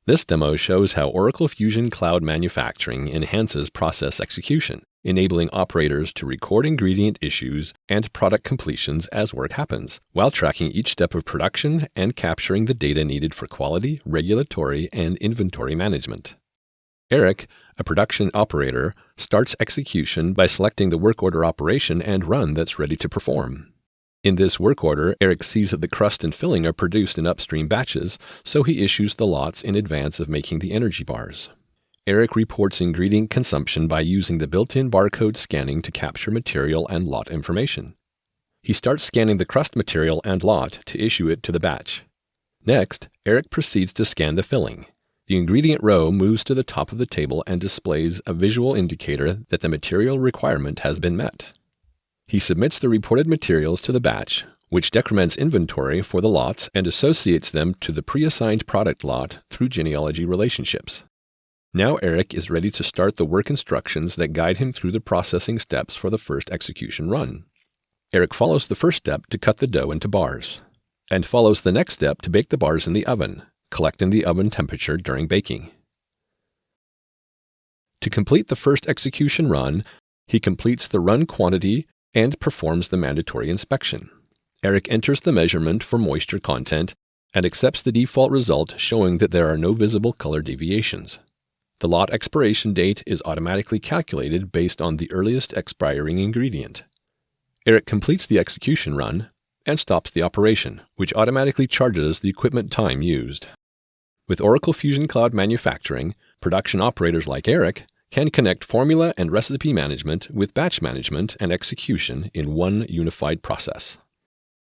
This demo shows how Oracle Fusion Cloud Manufacturing enhances process execution, enabling operators to record ingredient issues and product completions as work happens, while tracking each step of production and capturing the data needed for quality, regulatory, and inventory management. Eric, a production operator, starts execution by selecting the work order operation and run that's ready to perform. In this work order, Eric sees that the crust and filling are produced in upstream batches, so he issues the lots in advance of making the energy bars. Eric reports ingredient consumption by using the built-in barcode scanning to capture material and lot information. He starts scanning the crust material and lot to issue it to the batch. Next, Eric proceeds to scan the filling. The ingredient row moves to the top of the table and displays a visual indicator that the material requirement has been met. He submits the reported materials to the batch, which decrements inventory for the lots and associates them to the preassigned product lot through genealogy relationships. Now Eric is ready to start the work instructions that guide him through the processing steps for the first execution run. Eric follows the first step to cut the dough into bars, and follows the next step to bake the bars in the oven, collecting the oven temperature during baking. To complete the first execution run, he completes the run quantity and performs the mandatory inspection. Eric enters the measurement for moisture content and accepts the default result showing that there are no visible color deviations. The lot expiration date is automatically calculated based on the earliest expiring ingredient. Eric completes the execution run and stops the operation, which automatically charges the equipment time used. With Oracle Fusion Cloud Manufacturing, production operators like Eric can connect formula and recipe management with batch management and execution in one unified process.